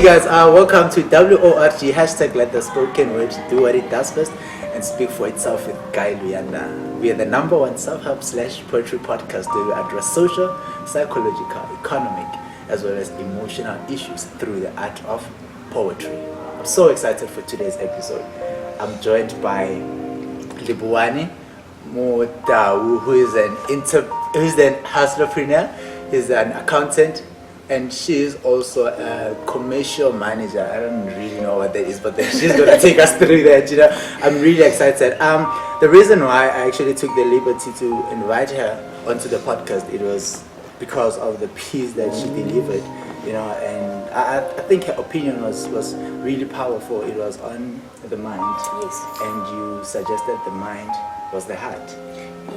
Hey guys, welcome to W.O.R.D. Hashtag let the spoken word do what it does best and speak for itself with Guy Luyanda. We are the #1 self-help / poetry podcast where we address social, psychological, economic, as well as emotional issues through the art of poetry. I'm so excited for today's episode. I'm joined by Livhuwani Mulaudzi, who is an hustlerpreneur. He's an accountant, and she is also a commercial manager. I don't really know what that is, but then she's gonna take us through that. I'm really excited. The reason why I actually took the liberty to invite her onto the podcast, it was because of the piece that she delivered. And I think her opinion was really powerful. It was on the mind. Yes. And you suggested the mind was the heart.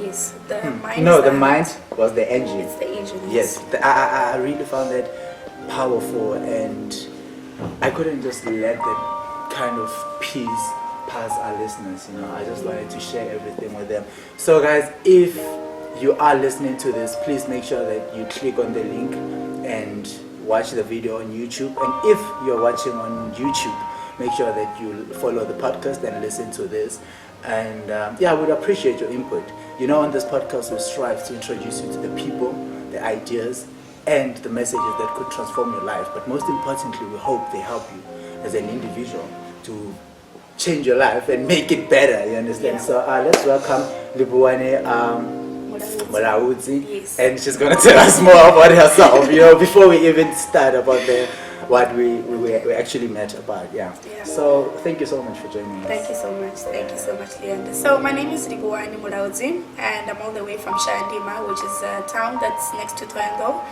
Yes, the mind. No, the mind was the engine. It's the engine. Yes, I really found that powerful, and I couldn't just let that kind of piece pass our listeners. I just wanted to share everything with them. So, guys, if you are listening to this, please make sure that you click on the link and watch the video on YouTube. And if you're watching on YouTube, make sure that you follow the podcast and listen to this. And I would appreciate your input. On this podcast, we strive to introduce you to the people, the ideas, and the messages that could transform your life. But most importantly, we hope they help you as an individual to change your life and make it better. You understand? Yeah. So let's welcome Livhuwani Mulaudzi. Yes. And she's going to tell us more about herself, before we even start about what we actually met about. Yeah. So thank you so much for joining us. Thank you so much. Thank you so much, Luyanda. So my name is Livhuwani Mulaudzi, and I'm all the way from Shandima, which is a town that's next to Toendo.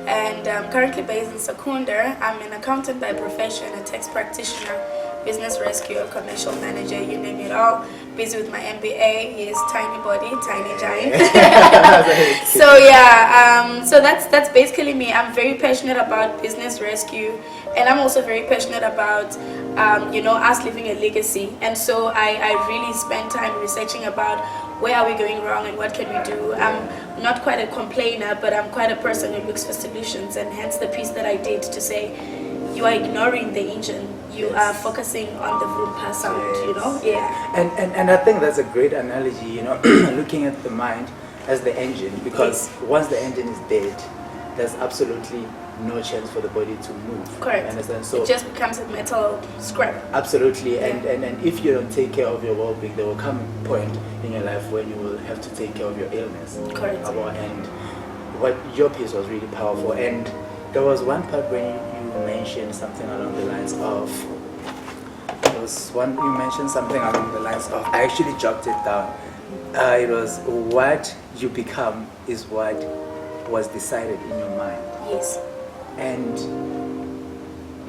And I'm currently based in Secunda. I'm an accountant by profession, a tax practitioner, business rescue, commercial manager, you name it all. Busy with my MBA. He is tiny body, tiny giant. So that's basically me. I'm very passionate about business rescue, and I'm also very passionate about us leaving a legacy. And so I really spend time researching about where are we going wrong and what can we do. I'm not quite a complainer, but I'm quite a person who looks for solutions, and hence the piece that I did to say you are ignoring the engine. You are focusing on the Vroompa sound, And I think that's a great analogy, looking at the mind as the engine, because once the engine is dead, there's absolutely no chance for the body to move. Correct. Understand? So it just becomes a metal scrap. Absolutely. And if you don't take care of your well-being, there will come a point in your life when you will have to take care of your illness. Correct. And what your piece was really powerful. And there was one part when you mentioned something along the lines of, I actually jotted it down. It was, what you become is what was decided in your mind. Yes. And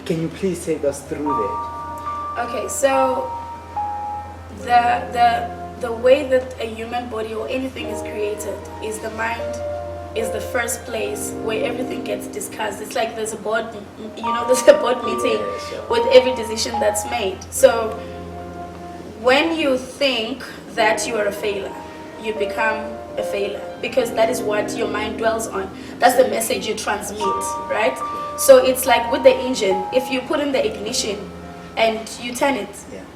can you please take us through that? Okay, so the way that a human body or anything is created is the mind is the first place where everything gets discussed. It's like there's a board, there's a board meeting with every decision that's made. So when you think that you are a failure, you become a failure, because that is what your mind dwells on. That's the message you transmit, right? So it's like with the engine, if you put in the ignition and you turn it,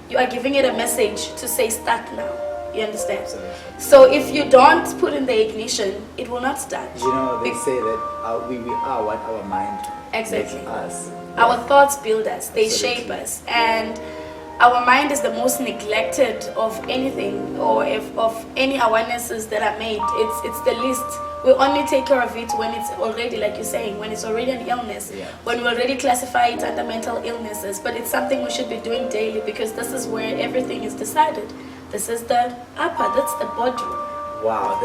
you are giving it a message to say start now. You understand? Absolutely. So if you don't put in the ignition, it will not start. They say that we are what our mind makes us. Our thoughts build us, they shape us, and our mind is the most neglected of anything, or of any awarenesses that are made. It's the least. We only take care of it when it's already, like you're saying, when it's already an illness, when we already classify it under mental illnesses. But it's something we should be doing daily, because this is where everything is decided. This is the upper, that's the boardroom. Wow,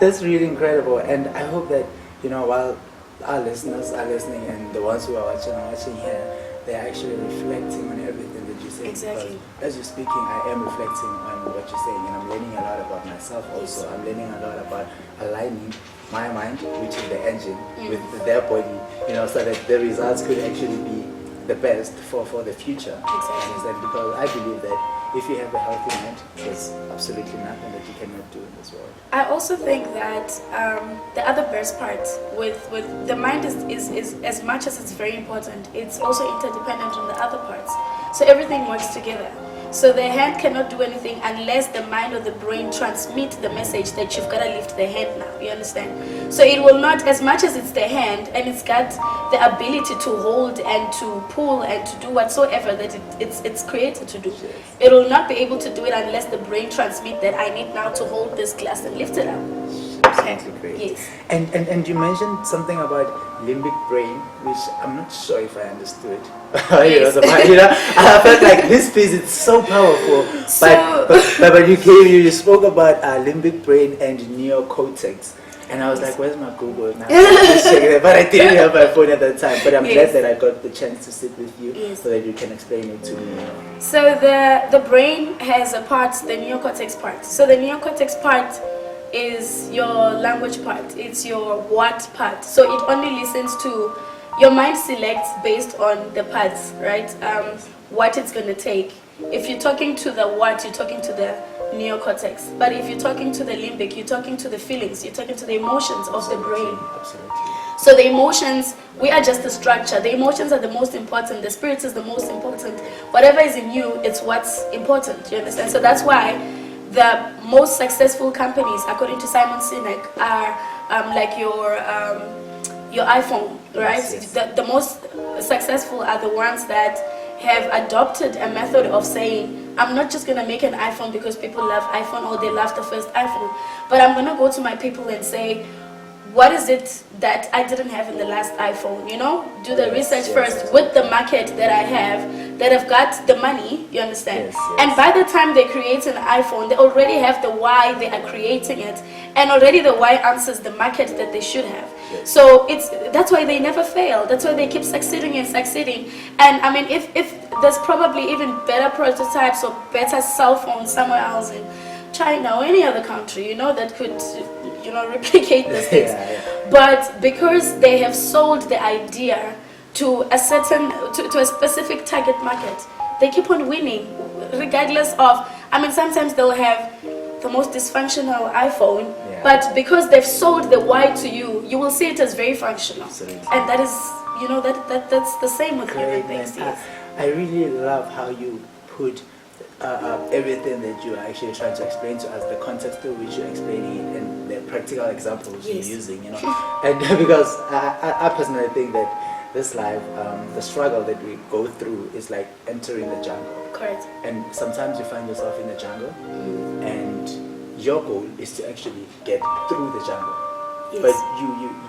that's really incredible. And I hope that, while our listeners are listening and the ones who are watching here, they're actually reflecting on everything that you say. Exactly. Because as you're speaking, I am reflecting on what you're saying, and I'm learning a lot about myself also. I'm learning a lot about aligning my mind, which is the engine, with their body, so that the results could actually be the best for the future. Exactly. Because I believe that if you have a healthy mind, there's absolutely nothing that you cannot do in this world. I also think that the other best part with the mind is as much as it's very important, it's also interdependent on the other parts. So everything works together. So the hand cannot do anything unless the mind or the brain transmit the message that you've got to lift the hand now. You understand? So it will not, as much as it's the hand and it's got the ability to hold and to pull and to do whatsoever that it's created to do. It will not be able to do it unless the brain transmit that I need now to hold this glass and lift it up. Absolutely great. Yes. And you mentioned something about limbic brain, which I'm not sure if I understood. Yes. I felt like this piece is so powerful. But you spoke about limbic brain and neocortex. And I was like, where's my Google now? But I didn't have my phone at that time. But I'm glad that I got the chance to sit with you so that you can explain it to me. So the brain has a part, the neocortex part. So the neocortex part is your language part. It's your what part. So it only listens to, your mind selects based on the parts, right? What it's going to take. If you're talking to the what, you're talking to the neocortex. But if you're talking to the limbic, you're talking to the feelings, you're talking to the emotions of the brain. Absolutely. So the emotions, we are just the structure. The emotions are the most important. The spirit is the most important. Whatever is in you, it's what's important. You understand? So that's why the most successful companies, according to Simon Sinek, are like your iPhone, right? Yes. The most successful are the ones that have adopted a method of saying, I'm not just going to make an iPhone because people love iPhone or they love the first iPhone, but I'm going to go to my people and say, what is it that I didn't have in the last iPhone? You know, do the research first with the market that I have, that have got the money, you understand? And by the time they create an iPhone, they already have the why they are creating it, and already the why answers the market that they should have. So that's why they never fail. That's why they keep succeeding and succeeding. And I mean, if there's probably even better prototypes or better cell phones somewhere else in China or any other country, you know, that could, you know, replicate these things. But because they have sold the idea to a certain, to a specific target market, they keep on winning, regardless of, I mean, sometimes they'll have the most dysfunctional iPhone, but because they've sold the why to you, you will see it as very functional. Absolutely. And that is, you know, that's the same with human beings. I really love how you put everything that you are actually trying to explain to us, the context to which you're explaining it, and the practical examples you're using, you know. And because I personally think that this life, the struggle that we go through is like entering the jungle. Correct. And sometimes you find yourself in the jungle, and your goal is to actually get through the jungle. But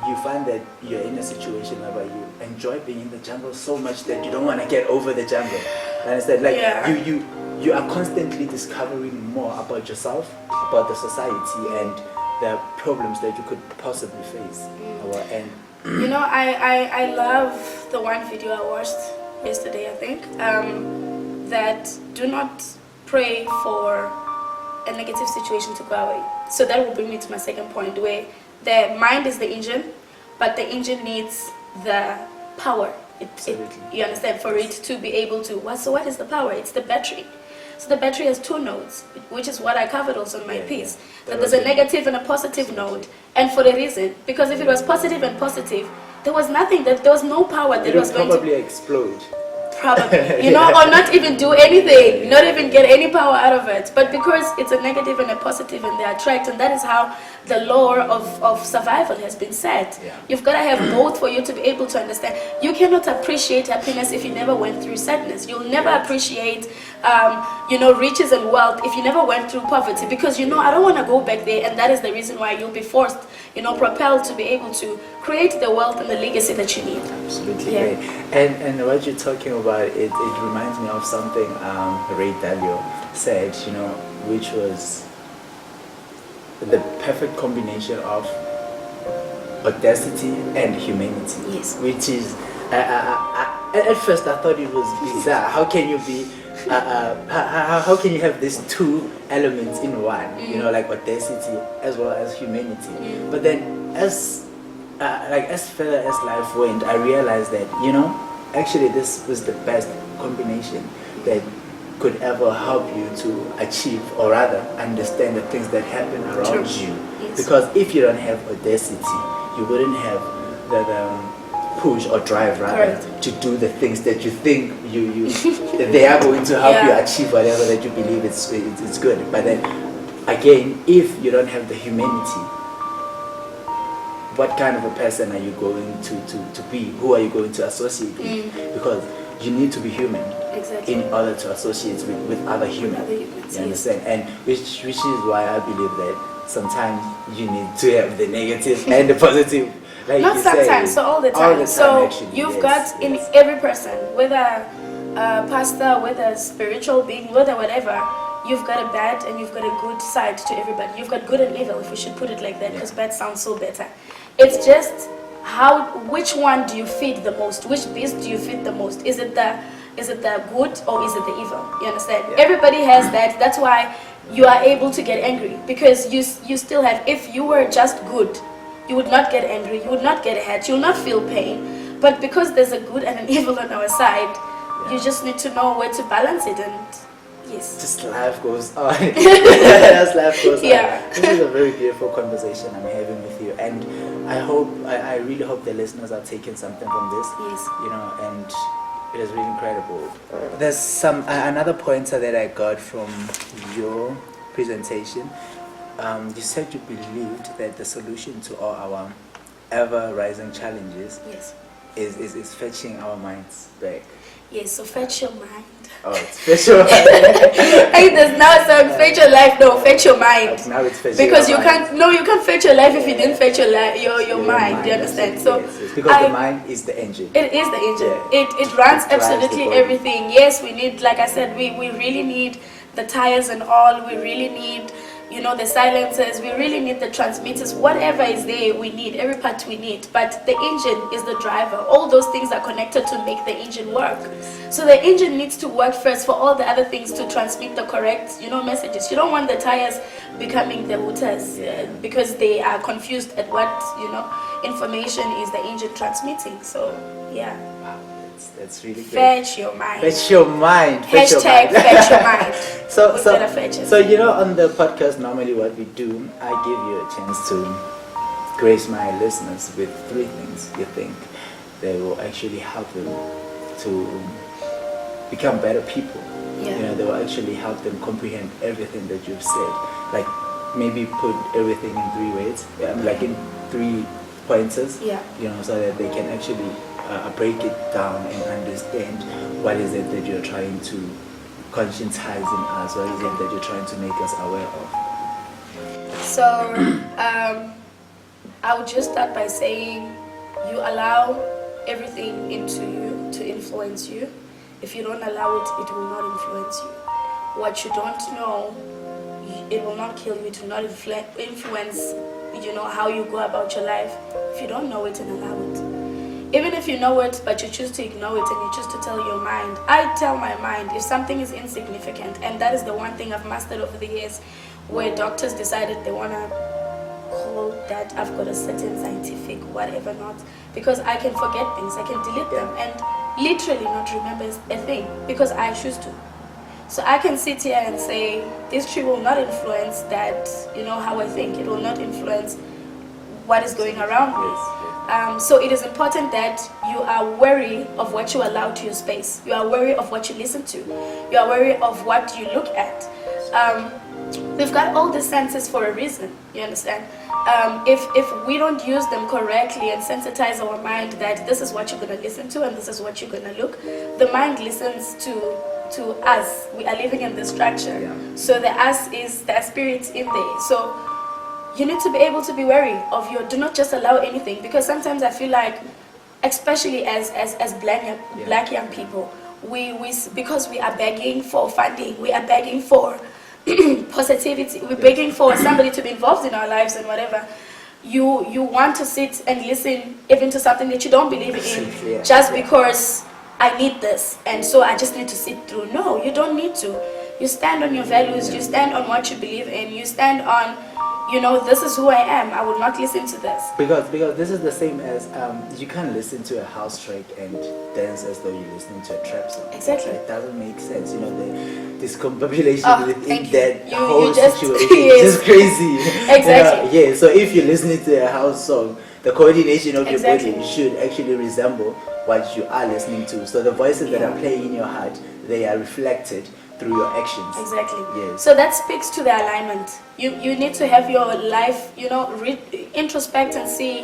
you find that you're in a situation where you enjoy being in the jungle so much that you don't want to get over the jungle. Understand? Like you are constantly discovering more about yourself, about the society, and the problems that you could possibly face. And you know, I love the one video I watched yesterday, I think, that do not pray for a negative situation to go away. So that will bring me to my second point, where the mind is the engine, but the engine needs the power. You understand? For it to be able to, so what is the power? It's the battery. So the battery has two nodes, which is what I covered also in my piece. That there's a negative and a positive node. And for a reason, because if it was positive and positive, there was nothing, there was no power that was going to... It would probably explode. Probably, you know, or not even do anything, not even get any power out of it. But because it's a negative and a positive and they attract, and that is how the law of survival has been set. You've got to have both for you to be able to understand. You cannot appreciate happiness if you never went through sadness. You'll never appreciate, you know, riches and wealth if you never went through poverty, because you know, I don't want to go back there, and that is the reason why you'll be forced, you know, propelled to be able to create the wealth and the legacy that you need. Absolutely great. And what you're talking about, it reminds me of something Ray Dalio said, you know, which was the perfect combination of audacity and humanity. Yes. Which is, at first I thought it was bizarre. How can you be, how can you have these two elements in one? You know, like audacity as well as humanity. But then as further as life went, I realized that, you know, actually this was the best combination, that could ever help you to achieve, or rather understand the things that happen around True. you. Yes. Because if you don't have audacity, you wouldn't have the push or drive, rather, Correct. to do the things that you think that they are going to help you achieve whatever that you believe it's good. But then again, if you don't have the humanity, what kind of a person are you going to be? Who are you going to associate with? Because you need to be human. Exactly. In order to associate with other humans. You understand? And which is why I believe that sometimes you need to have the negative and the positive. Like not you sometimes, say, so all the time. All the time, so actually, you've yes, got in every person, whether a pastor, whether a spiritual being, whether whatever, you've got a bad and you've got a good side to everybody. You've got good and evil, if we should put it like that, because bad sounds so better. It's just which one do you feed the most? Which beast do you feed the most? Is it the good or is it the evil? You understand? Yeah. Everybody has that. That's why you are able to get angry, because you still have. If you were just good, you would not get angry, you would not get hurt, you will not feel pain. But because there's a good and an evil on our side, you just need to know where to balance it. And yes, just life goes on. As life goes on. This is a very beautiful conversation I'm having with you, and I really hope the listeners are taking something from this. Yes. You know, and it is really incredible. There's another pointer that I got from your presentation. You said you believed that the solution to all our ever-rising challenges is fetching our minds back. Yes, so fetch your mind. Oh, it's fetch your mind. There's now some fetch your life. No, fetch your mind. Like now it's fetch because your you mind. can't. No, you can't fetch your life if you didn't fetch your mind. You understand? So yes. Because the mind is the engine. It is the engine. Yeah. It runs It drives absolutely the body. everything. Yes, we need, like I said, we really need the tires and all. We really need, the silencers. We really need the transmitters. Whatever is there, we need. Every part we need. But the engine is the driver. All those things are connected to make the engine work. So the engine needs to work first for all the other things to transmit the correct, messages. You don't want the tires becoming the motors because they are confused at what, information is the engine transmitting. So, yeah. That's really great. Fetch your mind. Fetch your mind. Fetch your mind. So on the podcast, normally what we do, I give you a chance to grace my listeners with 3 things you think that will actually help them to become better people. Yeah. They will actually help them comprehend everything that you've said. Like maybe put everything in 3 ways, like in 3 pointers. Yeah. So that they can actually break it down and understand what is it that you're trying to conscientize in us, what is it that you're trying to make us aware of. So I would just start by saying you allow everything into you to influence you. If you don't allow it, it will not influence you. What you don't know, it will not kill you. It will not influence how you go about your life. If you don't know it, and allow it. Even if you know it, but you choose to ignore it and you choose to tell your mind. I tell my mind if something is insignificant, and that is the one thing I've mastered over the years, where doctors decided they want to call that I've got a certain scientific whatever not, because I can forget things, I can delete them and literally not remember a thing because I choose to. So I can sit here and say this tree will not influence that, how I think. It will not influence what is going around me. So it is important that you are wary of what you allow to your space. You are wary of what you listen to. You are wary of what you look at. We've got all the senses for a reason, you understand? If we don't use them correctly and sensitize our mind that this is what you're going to listen to and this is what you're going to look, the mind listens to us. We are living in this structure. Yeah. So the us is the spirit in there. So you need to be able to be wary of do not just allow anything, because sometimes I feel like, especially as black young people, we because we are begging for funding, we are begging for positivity, we're begging for somebody to be involved in our lives and whatever. You want to sit and listen even to something that you don't believe in, just because I need this and so I just need to sit through. No, you don't need to. You stand on your values, you stand on what you believe in, you stand on this is who I am. I will not listen to this. Because this is the same as you can't listen to a house track and dance as though you're listening to a trap song. Exactly. It doesn't make sense. The discombobulation within that you whole just, situation yes. is just crazy. Exactly. Yeah. So if you're listening to a house song, the coordination of Exactly. your body should actually resemble what you are listening to. So the voices that are playing in your heart, they are reflected through your actions. Exactly. Yes. So that speaks to the alignment. You need to have your life, introspect and see,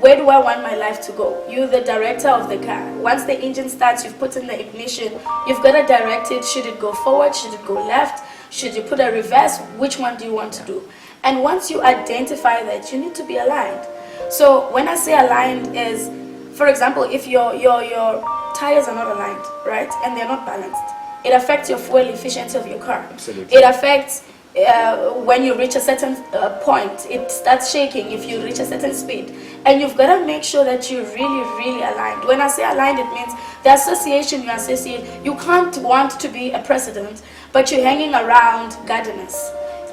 where do I want my life to go? You're the director of the car. Once the engine starts, you've put in the ignition. You've got to direct it. Should it go forward? Should it go left? Should you put a reverse? Which one do you want to do? And once you identify that, you need to be aligned. So when I say aligned is, for example, if your tires are not aligned, right, and they're not balanced, it affects your fuel efficiency of your car. Absolutely. It affects when you reach a certain point, it starts shaking if you reach a certain speed. And you've got to make sure that you're really, really aligned. When I say aligned, it means the association you associate. You can't want to be a president, but you're hanging around gardeners.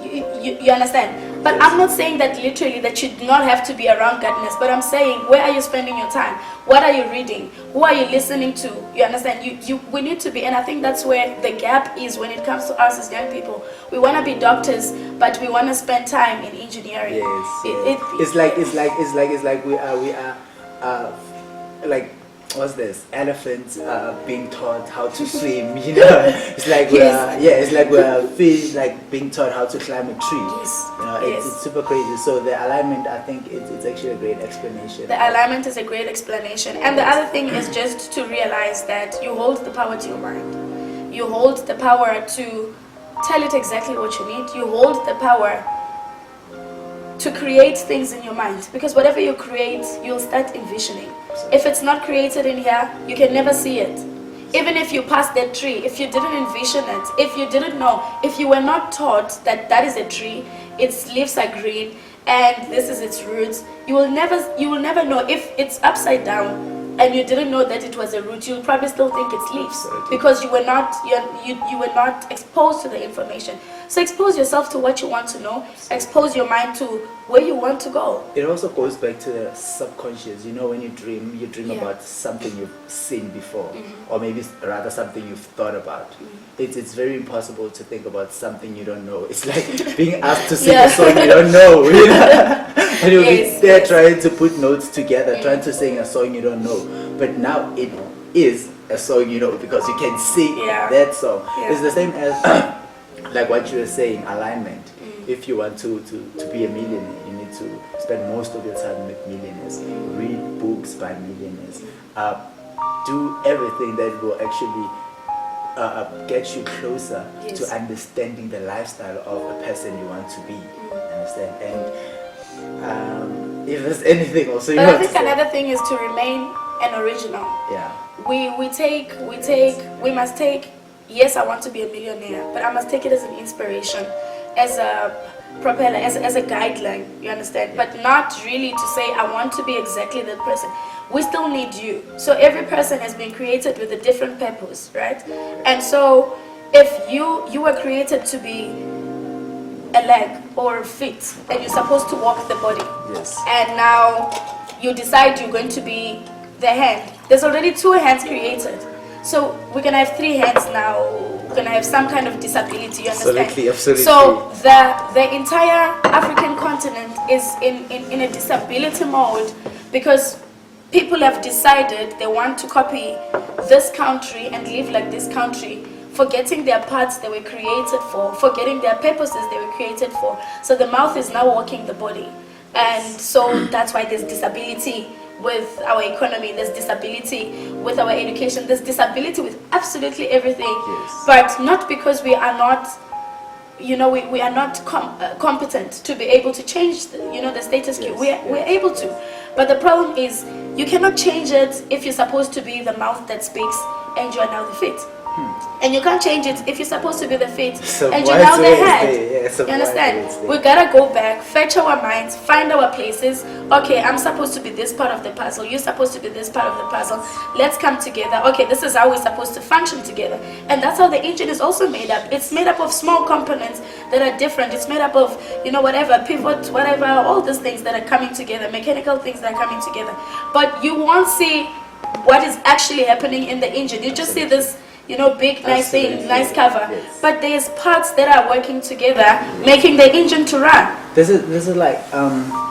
You understand? But I'm not saying that literally that you do not have to be around gardeners, but I'm saying, where are you spending your time? What are you reading? Who are you listening to? You understand? We need to be, and I think that's where the gap is when it comes to us as young people. We want to be doctors, but we want to spend time in engineering. Yes. It's like we are like, what's this? Elephants being taught how to swim. It's like we're fish like being taught how to climb a tree. Yes. It's super crazy. So the alignment, I think it's actually a great explanation. The alignment is a great explanation, and the other thing is just to realize that you hold the power to your mind. You hold the power to tell it exactly what you need. You hold the power to create things in your mind, because whatever you create, you'll start envisioning. If it's not created in here, you can never see it. Even if you pass that tree, if you didn't envision it, if you didn't know, if you were not taught that that is a tree, its leaves are green and this is its roots, you will never know. If it's upside down and you didn't know that it was a root, you'll probably still think it's leaves, because you were not exposed to the information. So expose yourself to what you want to know. Expose your mind to where you want to go. It also goes back to the subconscious. When you dream about something you've seen before, or maybe rather something you've thought about. It's very impossible to think about something you don't know. It's like being asked to sing a song you don't know. And you'll be there trying to put notes together, trying to sing a song you don't know. But now it is a song you know, because you can sing that song. It's the same as like what you were saying, alignment. If you want to be a millionaire, you need to spend most of your time with millionaires. Read books by millionaires. Do everything that will actually get you closer to understanding the lifestyle of a person you want to be. Understand? And if there's anything also you but want I think to say. another thing is to remain an original. We must take, yes, I want to be a millionaire, but I must take it as an inspiration, as a propeller, as a guideline, you understand? But not really to say I want to be exactly that person. We still need you. So every person has been created with a different purpose, right? And so if you were created to be a leg or feet, and you're supposed to walk the body, and now you decide you're going to be the hand, there's already 2 hands created. So we're gonna have 3 hands now. We're gonna have some kind of disability. You understand? Absolutely. So the entire African continent is in a disability mode, because people have decided they want to copy this country and live like this country, forgetting their parts they were created for, forgetting their purposes they were created for. So the mouth is now walking the body, and so that's why there's disability with our economy, there's disability with our education, there's disability with absolutely everything. But not because we are not, we are not competent to be able to change the status quo. We're able to, but the problem is you cannot change it if you're supposed to be the mouth that speaks and you are now the feet. And you can't change it if you're supposed to be the feet So and you're why now is the it head. there? Yeah, so You why is understand? it there? We gotta go back, fetch our minds, find our places. Okay, I'm supposed to be this part of the puzzle. You're supposed to be this part of the puzzle. Let's come together. Okay, this is how we're supposed to function together. And that's how the engine is also made up. It's made up of small components that are different. It's made up of, whatever, pivot, whatever, all these things that are coming together, mechanical things that are coming together. But you won't see what is actually happening in the engine. You just see this, big, nice thing, nice cover. Yes. But there's parts that are working together, making the engine to run. This is like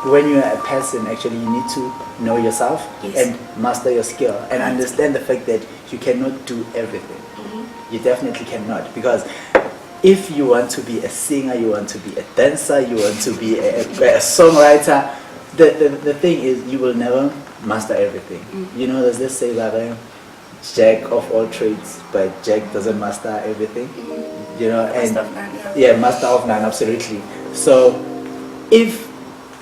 when you're a person, actually you need to know yourself and master your skill and understand the fact that you cannot do everything. You definitely cannot, because if you want to be a singer, you want to be a dancer, you want to be a songwriter, the thing is you will never master everything. There's this say that Jack of all trades, but Jack doesn't master everything. Master of none, master of none, absolutely. So if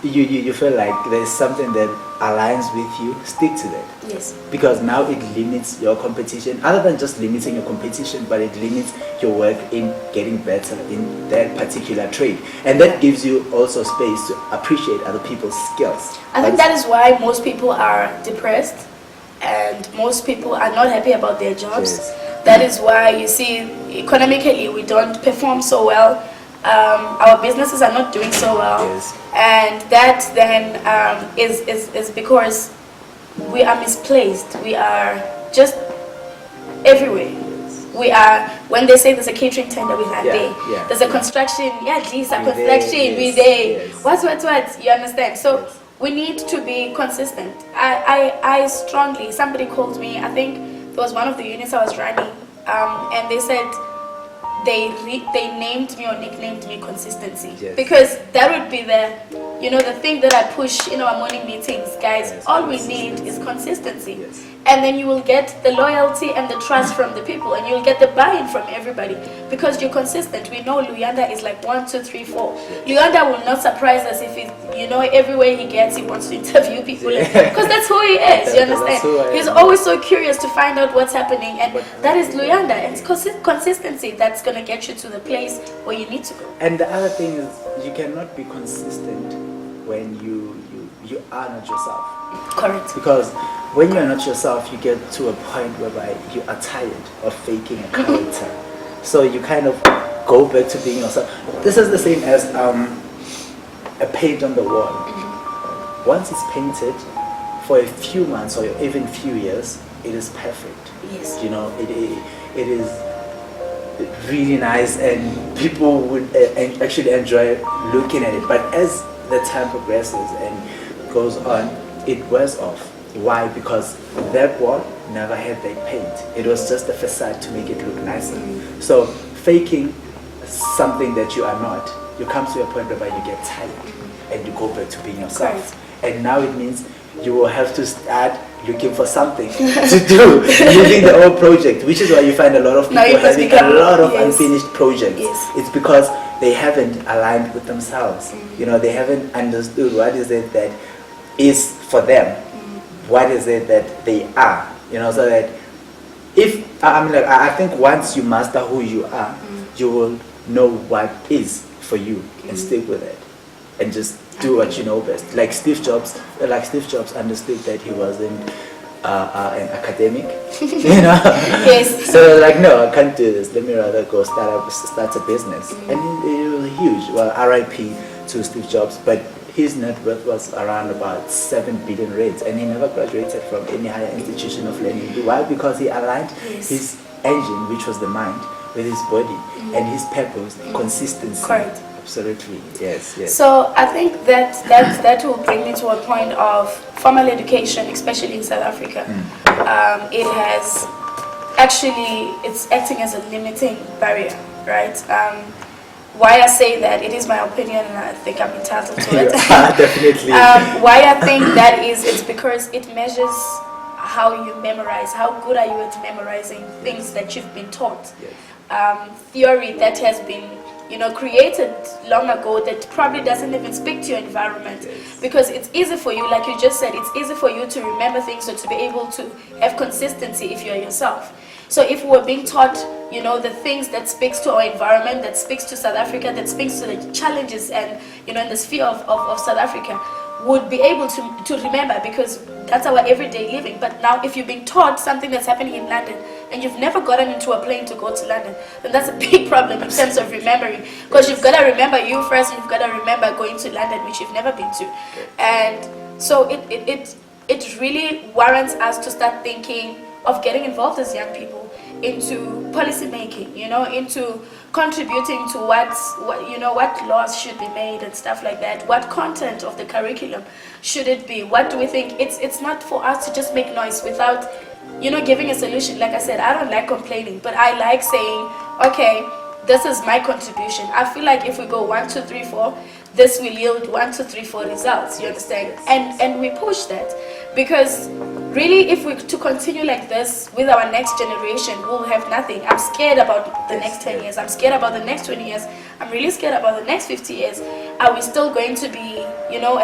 you feel like there's something that aligns with you, stick to that. Yes. Because now it limits your competition, other than just limiting your competition, but it limits your work in getting better in that particular trade. And that gives you also space to appreciate other people's skills. I think that is why most people are depressed and most people are not happy about their jobs. Yes. That is why you see economically we don't perform so well. Our businesses are not doing so well. Yes. And that then is because we are misplaced. We are just everywhere. We are, when they say there's a catering tender, we are there. Yeah, There's a construction, at least a We construction, there, we yes, there. yes. What, you understand? So Yes. we need to be consistent. I strongly, somebody called me, I think it was one of the units I was running, and they said, they named me or nicknamed me consistency. Yes. Because that would be the thing that I push in our morning meetings, guys. Yes, all we need is consistency. Yes. And then you will get the loyalty and the trust from the people, and you'll get the buy-in from everybody because you're consistent. We know Luyanda is like 1, 2, 3, 4. Luyanda will not surprise us if everywhere he gets, he wants to interview people because that's who he is. You understand? He's always so curious to find out what's happening, and that is Luyanda. And it's consistency that's gonna get you to the place where you need to go. And the other thing is, you cannot be consistent when you are not yourself. Correct. Because when you are not yourself, you get to a point whereby you are tired of faking a character. So you kind of go back to being yourself. This is the same as a paint on the wall. Once it's painted, for a few months or even few years, it is perfect. Yes. It is really nice, and people would actually enjoy looking at it. But as the time progresses and goes on, it wears off. Why? Because that wall never had that paint. It was just a facade to make it look nicer. So faking something that you are not, you come to a point whereby you get tired and you go back to being yourself. Correct. And now it means you will have to start looking for something to do, leaving the old project, which is why you find a lot of people having a lot of unfinished projects. Yes. It's because they haven't aligned with themselves. They haven't understood what is it that is for them, what is it that they are. So that if I think once you master who you are, you will know what is for you and stick with it, and just do what you know best. Like Steve Jobs understood that he wasn't an academic, Yes. So no, I can't do this. Let me rather go start a business. And it was huge. Well, R.I.P. to Steve Jobs, but his net worth was around about 7 billion rands, and he never graduated from any higher institution of learning. Why? Because he aligned his engine, which was the mind, with his body and his purpose, consistency. Correct. Absolutely, yes. So I think that will bring me to a point of formal education, especially in South Africa. It has it's acting as a limiting barrier, right? Why I say that, it is my opinion, and I think I'm entitled to it. Definitely. Why I think that is, it's because it measures how you memorize, how good are you at memorizing things that you've been taught. Theory that has been created long ago that probably doesn't even speak to your environment, because it's easy for you, like you just said, it's easy for you to remember things or to be able to have consistency if you're yourself. So if we're being taught, the things that speaks to our environment, that speaks to South Africa, that speaks to the challenges and, in the sphere of South Africa, would be able to remember, because that's our everyday living. But now if you're being taught something that's happening in London and you've never gotten into a plane to go to London, then that's a big problem in terms of remembering, because you've got to remember you first, and you've got to remember going to London, which you've never been to. And so it really warrants us to start thinking of getting involved as young people into policy making, into contributing to what laws should be made and stuff like that. What content of the curriculum should it be? What do we think? It's not for us to just make noise without, giving a solution. Like I said, I don't like complaining, but I like saying, okay, this is my contribution. I feel like if we go 1, 2, 3, 4, this will yield 1, 2, 3, 4 results. You understand? And we push that, because really, if we to continue like this with our next generation, we'll have nothing. I'm scared about the next 10 years. I'm scared about the next 20 years. I'm really scared about the next 50 years. Are we still going to be,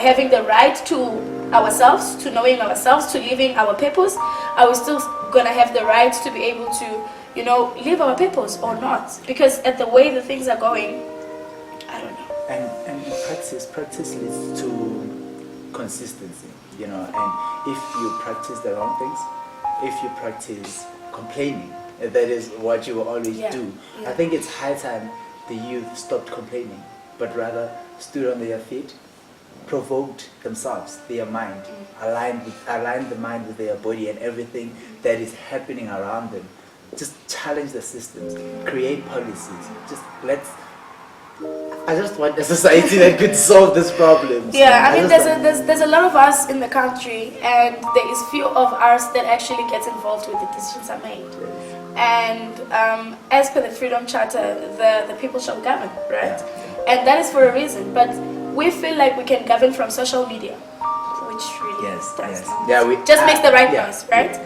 having the right to ourselves, to knowing ourselves, to living our purpose? Are we still going to have the right to be able to, live our purpose or not? Because at the way the things are going, I don't know. And practice leads to consistency, and if you practice the wrong things, if you practice complaining, that is what you will always do. I think it's high time the youth stopped complaining, but rather stood on their feet, provoked themselves, their mind, aligned the mind with their body and everything that is happening around them. Just challenge the systems, create policies. I just want a society that could solve these problems. Yeah, I mean, there's a lot of us in the country, and there is few of us that actually gets involved with the decisions are made. And as per the Freedom Charter, the people shall govern, right? And that is for a reason. But we feel like we can govern from social media, which really just makes the right noise, right?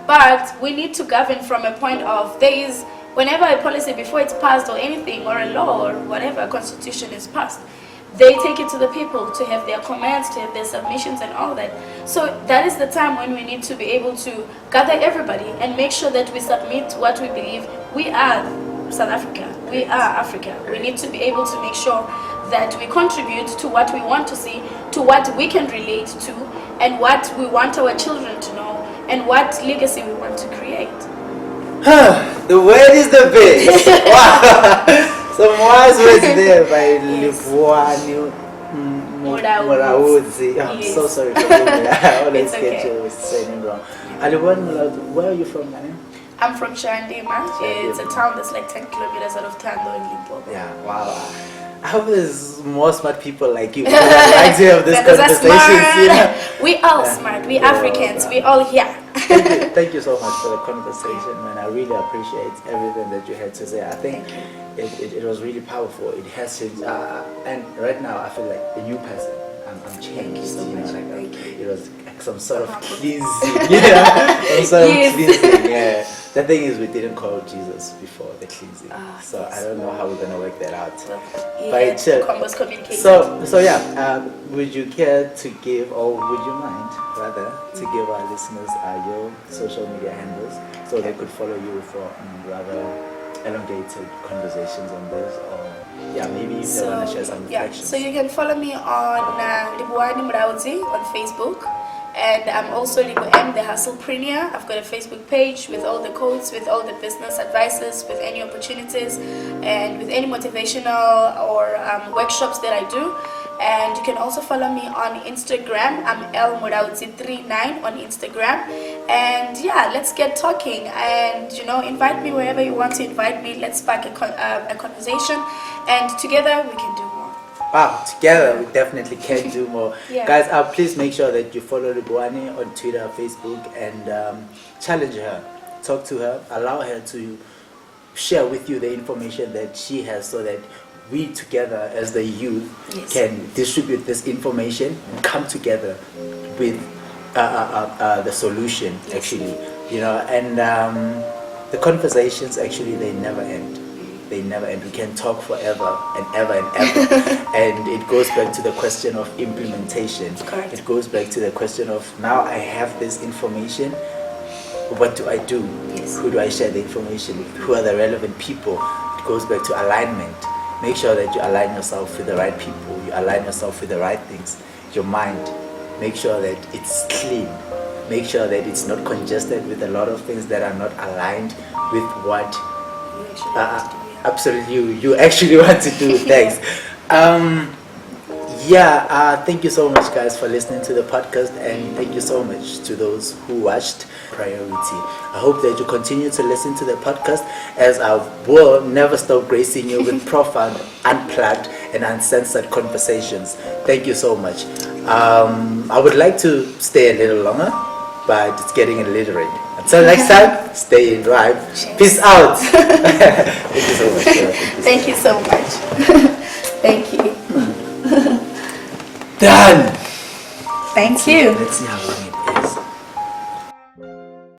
But we need to govern from a point of whenever a policy, before it's passed or anything, or a law or whatever, a constitution is passed, they take it to the people to have their comments, to have their submissions and all that. So that is the time when we need to be able to gather everybody and make sure that we submit what we believe. We are South Africa. We are Africa. We need to be able to make sure that we contribute to what we want to see, to what we can relate to, and what we want our children to know, and what legacy we want to create. The word is the best. Wow. Some wise words there by Livhuwani Mulaudzi. I'm so sorry for me. I always get your saying wrong. Livhuwani Mulaudzi, where are you from, man? I'm from Shandima. It's a town that's like 10 kilometers out of Tando in Limpopo. Yeah, wow. I hope there's more smart people like you, because I like to have this conversation. We all smart. We Africans. We all here. Thank you so much for the conversation, man. I really appreciate everything that you had to say. I think it was really powerful. It has changed, and right now I feel like a new person. I'm changed. So it was like some sort of cleansing. Some sort of cleansing. Yeah. The thing is, we didn't call Jesus before the cleansing, so I don't know how we're gonna work that out. But so yeah, would you care to give, or would you mind rather to give our listeners your social media handles so they could follow you for rather elongated conversations on this, or maybe if they want to share some reflections. So you can follow me on Livhuwani Mulaudzi on Facebook. And I'm also M, the Hustlepreneur. I've got a Facebook page with all the codes, with all the business advices, with any opportunities, and with any motivational or workshops that I do. And you can also follow me on Instagram. I'm Mulaudzi39 on Instagram. And let's get talking. And invite me wherever you want to invite me. Let's spark a conversation, and together we can do more. Wow, together we definitely can do more. Guys, please make sure that you follow Livhuwani on Twitter, Facebook, and challenge her, talk to her, allow her to share with you the information that she has, so that we together as the youth can distribute this information and come together with the solution, actually. And the conversations, actually, they never end. They never end. We can talk forever and ever and ever. And it goes back to the question of implementation. Correct. It goes back to the question of, now I have this information, what do I do? Yes. Who do I share the information with? Who are the relevant people? It goes back to alignment. Make sure that you align yourself with the right people. You align yourself with the right things. Your mind. Make sure that it's clean. Make sure that it's not congested with a lot of things that are not aligned with what absolutely you actually want to do. Thanks. Thank you so much, guys, for listening to the podcast, and thank you so much to those who watched Priority. I hope that you continue to listen to the podcast, as I will never stop gracing you with profound, unplugged, and uncensored conversations. Thank you so much. I would like to stay a little longer, but it's getting a little late. Until next time, stay in vibe. Peace out. Thank you so much. Thank you so much. Thank you. Done. Thank you. Let's see how